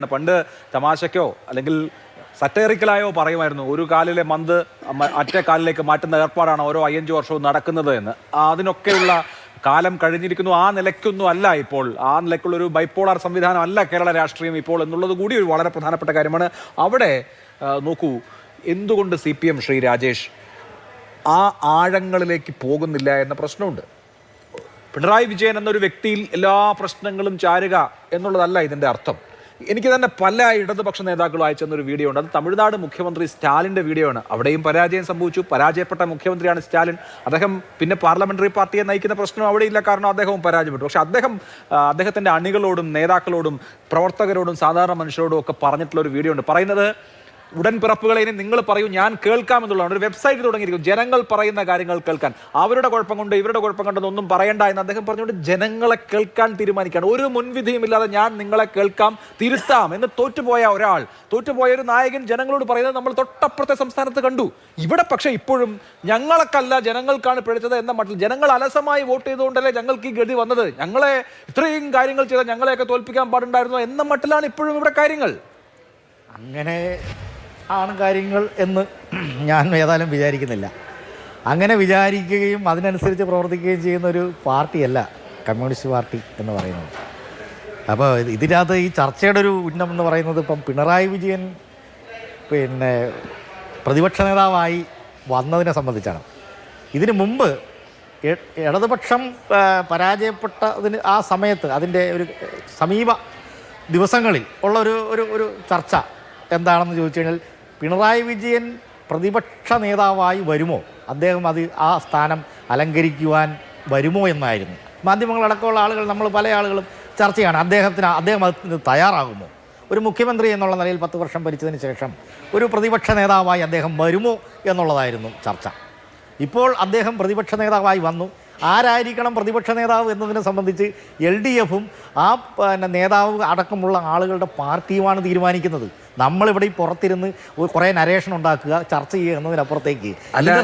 പണ്ട് തമാശയ്ക്കോ അല്ലെങ്കിൽ സറ്റേറിക്കലായോ പറയുമായിരുന്നു ഒരു കാലിലെ മന്ത് മറ്റേ കാലിലേക്ക് മാറ്റുന്ന ഏർപ്പാടാണ് ഓരോ 5 വർഷവും നടക്കുന്നത് എന്ന്. അതിനൊക്കെയുള്ള കാലം കഴിഞ്ഞിരിക്കുന്നു. ആ നിലയ്ക്കൊന്നും അല്ല ഇപ്പോൾ, ആ നിലയ്ക്കുള്ളൊരു ബൈപ്പോളാർ സംവിധാനം അല്ല കേരള രാഷ്ട്രീയം ഇപ്പോൾ എന്നുള്ളത് കൂടി ഒരു വളരെ പ്രധാനപ്പെട്ട കാര്യമാണ്. അവിടെ നോക്കൂ, എന്തുകൊണ്ട് CPM ശ്രീ രാജേഷ് ആ ആഴങ്ങളിലേക്ക് പോകുന്നില്ല എന്ന പ്രശ്നമുണ്ട്. പിണറായി വിജയൻ എന്നൊരു വ്യക്തിയിൽ എല്ലാ പ്രശ്നങ്ങളും ചാരുക എന്നുള്ളതല്ല ഇതിൻ്റെ അർത്ഥം. എനിക്ക് തന്നെ പല ഇടതുപക്ഷ നേതാക്കളും അയച്ചെന്നൊരു വീഡിയോ ഉണ്ട്. അത് തമിഴ്നാട് മുഖ്യമന്ത്രി സ്റ്റാലിൻ്റെ വീഡിയോ ആണ്. അവിടെയും പരാജയം സംഭവിച്ചു. പരാജയപ്പെട്ട മുഖ്യമന്ത്രിയാണ് സ്റ്റാലിൻ. അദ്ദേഹം പിന്നെ പാർലമെന്ററി പാർട്ടിയെ നയിക്കുന്ന പ്രശ്നം അവിടെയില്ല, കാരണം അദ്ദേഹവും പരാജയപ്പെട്ടു. പക്ഷെ അദ്ദേഹത്തിൻ്റെ അണികളോടും നേതാക്കളോടും പ്രവർത്തകരോടും സാധാരണ മനുഷ്യരോടും ഒക്കെ പറഞ്ഞിട്ടുള്ള ഒരു വീഡിയോ ഉണ്ട്. പറയുന്നത് ഉടൻപിറപ്പുകളെ ഇനി നിങ്ങൾ പറയൂ, ഞാൻ കേൾക്കാം എന്നുള്ളതാണ്. ഒരു വെബ്സൈറ്റ് തുടങ്ങിയിരിക്കും, ജനങ്ങൾ പറയുന്ന കാര്യങ്ങൾ കേൾക്കാൻ. അവരുടെ കുഴപ്പം കൊണ്ട് ഇവരുടെ കുഴപ്പം കൊണ്ടൊന്നും പറയണ്ട എന്ന് അദ്ദേഹം പറഞ്ഞുകൊണ്ട് ജനങ്ങളെ കേൾക്കാൻ തീരുമാനിക്കുകയാണ്. ഒരു മുൻവിധിയുമില്ലാതെ ഞാൻ നിങ്ങളെ കേൾക്കാം, തിരുത്താം എന്ന് തോറ്റുപോയ ഒരു നായകൻ ജനങ്ങളോട് പറയുന്നത് നമ്മൾ തൊട്ടപ്പുറത്തെ സംസ്ഥാനത്ത് കണ്ടു. ഇവിടെ പക്ഷേ ഇപ്പോഴും ഞങ്ങൾക്കല്ല ജനങ്ങൾക്കാണ് പിഴച്ചത് എന്ന മട്ടിൽ, ജനങ്ങൾ അലസമായി വോട്ട് ചെയ്തുകൊണ്ടല്ലേ ഞങ്ങൾക്ക് ഈ ഗതി വന്നത്, ഞങ്ങളെ ഇത്രയും കാര്യങ്ങൾ ചെയ്താൽ ഞങ്ങളെയൊക്കെ തോൽപ്പിക്കാൻ പാടുണ്ടായിരുന്നു എന്ന മട്ടിലാണ് ഇപ്പോഴും ഇവിടെ കാര്യങ്ങൾ. അങ്ങനെ ആണ് കാര്യങ്ങൾ എന്ന് ഞാൻ ഏതായാലും വിചാരിക്കുന്നില്ല. അങ്ങനെ വിചാരിക്കുകയും അതിനനുസരിച്ച് പ്രവർത്തിക്കുകയും ചെയ്യുന്ന ഒരു പാർട്ടിയല്ല കമ്മ്യൂണിസ്റ്റ് പാർട്ടി എന്ന് പറയുന്നത്. അപ്പോൾ ഇതിനകത്ത് ഈ ചർച്ചയുടെ ഒരു ഉന്നം എന്ന് പറയുന്നത് ഇപ്പം പിണറായി വിജയൻ പ്രതിപക്ഷ നേതാവായി വന്നതിനെ സംബന്ധിച്ചാണ്. ഇതിനു മുമ്പ് ഇടതുപക്ഷം പരാജയപ്പെട്ടതിന് ആ സമയത്ത് അതിൻ്റെ ഒരു സമീപ ദിവസങ്ങളിൽ ഉള്ള ഒരു ചർച്ച എന്താണെന്ന് ചോദിച്ചു കഴിഞ്ഞാൽ, പിണറായി വിജയൻ പ്രതിപക്ഷ നേതാവായി വരുമോ, അദ്ദേഹം ആ സ്ഥാനം അലങ്കരിക്കുവാൻ വരുമോ എന്നായിരുന്നു. മാധ്യമങ്ങളടക്കമുള്ള ആളുകൾ, നമ്മൾ പല ആളുകളും ചർച്ചയാണ് അദ്ദേഹം അതിന് തയ്യാറാകുമോ, ഒരു മുഖ്യമന്ത്രി എന്നുള്ള നിലയിൽ 10 വർഷം ഭരിച്ചതിന് ശേഷം ഒരു പ്രതിപക്ഷ നേതാവായി അദ്ദേഹം വരുമോ എന്നുള്ളതായിരുന്നു ചർച്ച. ഇപ്പോൾ അദ്ദേഹം പ്രതിപക്ഷ നേതാവായി വന്നു. ആരായിരിക്കണം പ്രതിപക്ഷ നേതാവ് എന്നതിനെ സംബന്ധിച്ച് LDFും ആ നേതാവ് അടക്കമുള്ള ആളുകളുടെ പാർട്ടിയുമാണ് തീരുമാനിക്കുന്നത്. നമ്മളിവിടെ പുറത്തിരുന്ന് കുറേ നരേഷൻ ഉണ്ടാക്കുക, ചർച്ച ചെയ്യുക എന്നതിനപ്പുറത്തേക്ക്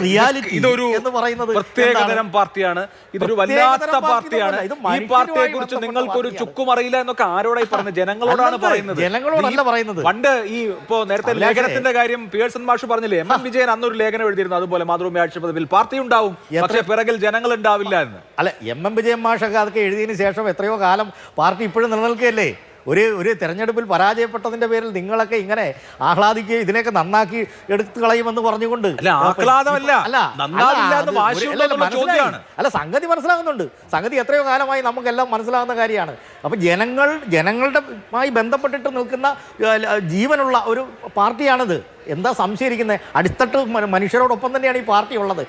റിയാലിറ്റി എന്ന് പറയുന്നത് പ്രത്യേകതരം പാർട്ടിയാണ്. ഇതൊരു വല്ലാത്ത പാർട്ടിയാണ്. ഈ പാർട്ടിയെ കുറിച്ച് നിങ്ങൾക്കൊരു ചുക്കും അറിയില്ല എന്നൊക്കെ ആരോടായി പറയുന്നത്? ജനങ്ങളോടാണ് പറയുന്നത്. ജനങ്ങളോടല്ല പറയുന്നത്. പണ്ട് ഇപ്പോ നേരത്തെ ലേഖനത്തിന്റെ കാര്യം പിയേഴ്സൺ മാഷ് പറഞ്ഞില്ലേ, MM വിജയൻ അന്നൊരു ലേഖനം എഴുതിയിരുന്നു, അതുപോലെ മാതൃഭൂമി ആഴ്ചപ്പതിപ്പിൽ പാർട്ടി ഉണ്ടാവും, പക്ഷേ പിറകിൽ ജനങ്ങൾ ഉണ്ടാവില്ല എന്ന്. അല്ല, MM വിജയൻ മാഷൊക്കെ അതൊക്കെ എഴുതിയതിന് ശേഷം എത്രയോ കാലം പാർട്ടി ഇപ്പോഴും നിലനിൽക്കുകയല്ലേ. ഒരു തെരഞ്ഞെടുപ്പിൽ പരാജയപ്പെട്ടതിന്റെ പേരിൽ നിങ്ങളൊക്കെ ഇങ്ങനെ ആഹ്ലാദിക്കുകയും ഇതിനെയൊക്കെ നന്നാക്കി എടുത്തു കളയുമെന്ന് പറഞ്ഞുകൊണ്ട് സംഗതി മനസ്സിലാകുന്നുണ്ട്. സംഗതി എത്രയോ കാലമായി നമുക്കെല്ലാം മനസ്സിലാകുന്ന കാര്യമാണ്. അപ്പം ജനങ്ങളുടെമായി ബന്ധപ്പെട്ടിട്ട് നിൽക്കുന്ന ജീവനുള്ള ഒരു പാർട്ടിയാണിത്. എന്താ സംശയിക്കുന്നത്? അടിത്തട്ട് മനുഷ്യരോടൊപ്പം തന്നെയാണ് ഈ പാർട്ടി ഉള്ളത്.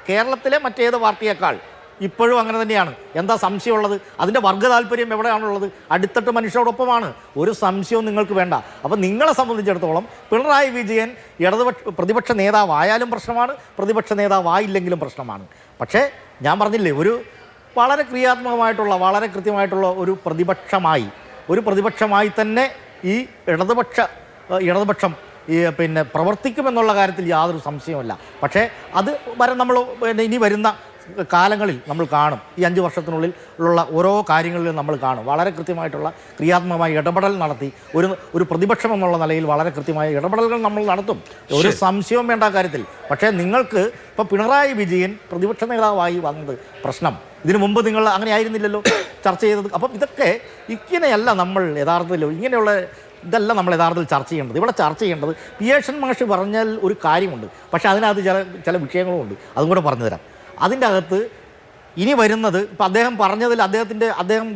കേരളത്തിലെ മറ്റേത് പാർട്ടിയേക്കാൾ ഇപ്പോഴും അങ്ങനെ തന്നെയാണ്. എന്താ സംശയമുള്ളത്? അതിൻ്റെ വർഗ്ഗ താല്പര്യം എവിടെയാണുള്ളത്? അടിത്തട്ട് മനുഷ്യരോടൊപ്പമാണ്. ഒരു സംശയവും നിങ്ങൾക്ക് വേണ്ട. അപ്പം നിങ്ങളെ സംബന്ധിച്ചിടത്തോളം പിണറായി വിജയൻ പ്രതിപക്ഷ നേതാവായാലും പ്രശ്നമാണ്, പ്രതിപക്ഷ നേതാവായില്ലെങ്കിലും പ്രശ്നമാണ്. പക്ഷേ ഞാൻ പറഞ്ഞില്ലേ, ഒരു വളരെ ക്രിയാത്മകമായിട്ടുള്ള, വളരെ കൃത്യമായിട്ടുള്ള ഒരു പ്രതിപക്ഷമായി തന്നെ ഈ ഇടതുപക്ഷം പ്രവർത്തിക്കുമെന്നുള്ള കാര്യത്തിൽ യാതൊരു സംശയവുമില്ല. പക്ഷേ അത് നമ്മൾ ഇനി വരുന്ന കാലങ്ങളിൽ നമ്മൾ കാണും. ഈ 5 വർഷത്തിനുള്ളിൽ ഉള്ള ഓരോ കാര്യങ്ങളിലും നമ്മൾ കാണും. വളരെ കൃത്യമായിട്ടുള്ള ക്രിയാത്മകമായ ഇടപെടൽ നടത്തി ഒരു പ്രതിപക്ഷം എന്നുള്ള നിലയിൽ വളരെ കൃത്യമായ ഇടപെടലുകൾ നമ്മൾ നടത്തും. ഒരു സംശയവും വേണ്ട കാര്യത്തിൽ. പക്ഷേ നിങ്ങൾക്ക് ഇപ്പോൾ പിണറായി വിജയൻ പ്രതിപക്ഷ നേതാവായി വന്നത് പ്രശ്നം. ഇതിനു മുമ്പ് നിങ്ങൾ അങ്ങനെ ആയിരുന്നില്ലല്ലോ ചർച്ച ചെയ്തത്. അപ്പം ഇങ്ങനെയല്ല നമ്മൾ യഥാർത്ഥത്തിൽ ഇതല്ല നമ്മൾ യഥാർത്ഥത്തിൽ ചർച്ച ചെയ്യേണ്ടത്. ഇവിടെ ചർച്ച ചെയ്യേണ്ടത് പിയേഴ്സൺ മാഷ് പറഞ്ഞാൽ ഒരു കാര്യമുണ്ട്, പക്ഷേ അതിനകത്ത് ചില വിഷയങ്ങളുമുണ്ട്. അതും കൂടെ പറഞ്ഞു തരാം. അതിൻ്റെ അകത്ത് ഇനി വരുന്നത്, ഇപ്പം അദ്ദേഹം പറഞ്ഞതിൽ അദ്ദേഹം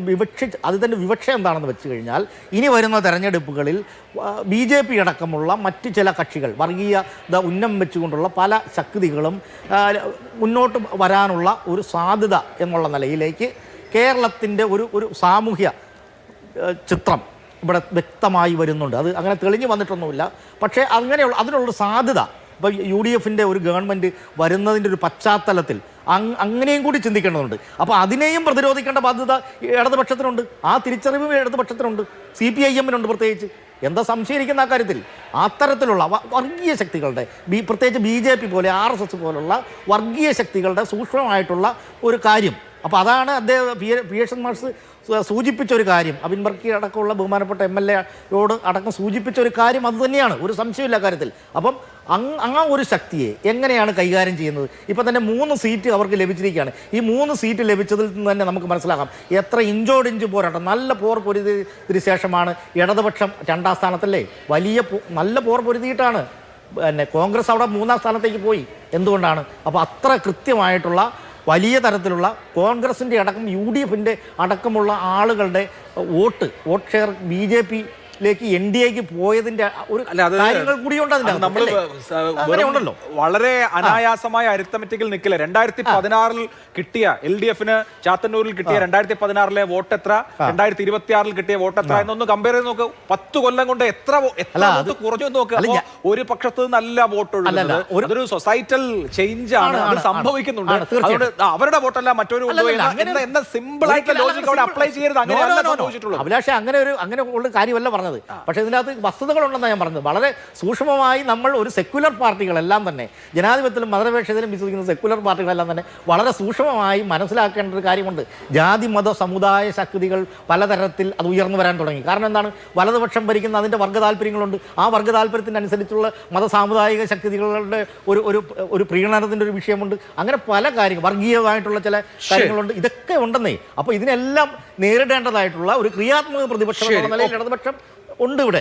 അതിൻ്റെ വിവക്ഷ എന്താണെന്ന് വെച്ച് കഴിഞ്ഞാൽ, ഇനി വരുന്ന തെരഞ്ഞെടുപ്പുകളിൽ BJP അടക്കമുള്ള മറ്റ് ചില കക്ഷികൾ, വർഗീയത ഉന്നം വെച്ചുകൊണ്ടുള്ള പല ശക്തികളും മുന്നോട്ട് വരാനുള്ള ഒരു സാധ്യത എന്നുള്ള നിലയിലേക്ക് കേരളത്തിൻ്റെ ഒരു സാമൂഹ്യ ചിത്രം ഇവിടെ വ്യക്തമായി വരുന്നുണ്ട്. അത് അങ്ങനെ തെളിഞ്ഞു വന്നിട്ടൊന്നുമില്ല. പക്ഷേ അതിനുള്ളൊരു സാധ്യത ഇപ്പോൾ UDFൻ്റെ ഒരു ഗവൺമെൻറ് വരുന്നതിൻ്റെ ഒരു പശ്ചാത്തലത്തിൽ അങ്ങനെയും കൂടി ചിന്തിക്കേണ്ടതുണ്ട്. അപ്പോൾ അതിനെയും പ്രതിരോധിക്കേണ്ട ബാധ്യത ഇടതുപക്ഷത്തിനുണ്ട്. ആ തിരിച്ചറിവും ഇടതുപക്ഷത്തിനുണ്ട്, CPIM-നുണ്ട് പ്രത്യേകിച്ച്. എന്താ സംശയിക്കുന്ന ആ കാര്യത്തിൽ? അത്തരത്തിലുള്ള വർഗീയ ശക്തികളുടെ, പ്രത്യേകിച്ച് BJP പോലെ RSS പോലുള്ള വർഗീയ ശക്തികളുടെ സൂക്ഷ്മമായിട്ടുള്ള ഒരു കാര്യം. അപ്പോൾ അതാണ് പിയേഴ്സൺ മാഷ് സൂചിപ്പിച്ച ഒരു കാര്യം, അബിൻ വർക്കി അടക്കമുള്ള ബഹുമാനപ്പെട്ട MLA-യോട് അടക്കം സൂചിപ്പിച്ച ഒരു കാര്യം അത് തന്നെയാണ്, ഒരു സംശയമില്ല കാര്യത്തിൽ. അപ്പം ആ ഒരു ശക്തിയെ എങ്ങനെയാണ് കൈകാര്യം ചെയ്യുന്നത്? ഇപ്പം തന്നെ 3 സീറ്റ് അവർക്ക് ലഭിച്ചിരിക്കുകയാണ്. ഈ 3 സീറ്റ് ലഭിച്ചതിൽ നിന്ന് തന്നെ നമുക്ക് മനസ്സിലാക്കാം എത്ര ഇഞ്ചോടിഞ്ച് പോരാട്ടം, നല്ല പോർ പൊരുതിയതിന് ശേഷമാണ് ഇടതുപക്ഷം 2ാം സ്ഥാനത്തല്ലേ. നല്ല പോർ പൊരുതിയിട്ടാണ് പിന്നെ കോൺഗ്രസ് അവിടെ 3ാം സ്ഥാനത്തേക്ക് പോയി. എന്തുകൊണ്ടാണ്? അപ്പോൾ അത്ര കൃത്യമായിട്ടുള്ള വലിയ തരത്തിലുള്ള കോൺഗ്രസിൻ്റെ അടക്കം UDF-ന്റെ അടക്കമുള്ള ആളുകളുടെ വോട്ട് ഷെയർ BJP-യിലേക്ക് NDA-ക്ക് പോയതിന്റെ ഒരു കാര്യങ്ങൾ കൂടിയുണ്ട് അതിന്റെ നമ്മൾ ഉണ്ടല്ലോ. വളരെ അനായാസമായ അരിത്തമെറ്റിക്കിൽ നിൽക്കില്ല. 2016-ൽ കിട്ടിയ LDF-ന് ചാത്തന്നൂരിൽ കിട്ടിയ 2016-ലെ വോട്ട് എത്ര, 2026-ൽ കിട്ടിയ വോട്ട് എത്ര എന്നൊന്ന് കമ്പയർ ചെയ്ത് നോക്ക്. 10 കൊല്ലം കൊണ്ട് എത്ര വോട്ട് കുറഞ്ഞു നോക്കുക. ഒരു പക്ഷത്ത് നല്ല വോട്ട് ഒഴുകുന്നത് അതൊരു സൊസൈറ്റൽ ചേഞ്ച് ആണ്, അത് സംഭവിക്കുന്നുണ്ട്. അതുകൊണ്ട് അവരുടെ വോട്ടല്ല മറ്റൊരു എന്ന സിമ്പിൾ ആയിട്ടുള്ള ലോജിക് അവിടെ അപ്ലൈ ചെയ്യരുത്. അങ്ങനെയല്ല സംഭവിച്ചിട്ടുള്ളത്. അഭിലാഷ്, അങ്ങനെ ഉള്ള കാര്യമല്ല പറഞ്ഞത്. പക്ഷേ ഇതിനകത്ത് വസ്തുതകളുണ്ടെന്ന് ഞാൻ പറഞ്ഞത്. വളരെ സൂക്ഷ്മമായി നമ്മൾ ഒരു സെക്യുലർ പാർട്ടികളെല്ലാം തന്നെ, ജനാധിപത്യത്തിലും മതനിരപേക്ഷതയിലും വിശ്വസിക്കുന്ന സെക്യുലർ പാർട്ടികളെല്ലാം തന്നെ വളരെ സൂക്ഷ്മമായി മനസ്സിലാക്കേണ്ട ഒരു കാര്യമുണ്ട്. ജാതി മത സമുദായ ശക്തികൾ പലതരത്തിൽ അത് ഉയർന്നു വരാൻ തുടങ്ങി. കാരണം എന്താണ്? വലതുപക്ഷം ഭരിക്കുന്ന അതിൻ്റെ വർഗ്ഗ താല്പര്യങ്ങളുണ്ട്. ആ വർഗ്ഗ താല്പര്യത്തിനനുസരിച്ചുള്ള മത സാമുദായിക ശക്തികളുടെ ഒരു പ്രീണനത്തിൻ്റെ ഒരു വിഷയമുണ്ട്. അങ്ങനെ പല കാര്യങ്ങൾ, വർഗീയമായിട്ടുള്ള ചില കാര്യങ്ങളുണ്ട്. ഇതൊക്കെ ഉണ്ടെന്നേ. അപ്പോൾ ഇതിനെല്ലാം നേരിടേണ്ടതായിട്ടുള്ള ഒരു ക്രിയാത്മക പ്രതിപക്ഷം എന്ന നിലയിൽ ഇടതുപക്ഷം ഉണ്ട് ഇവിടെ.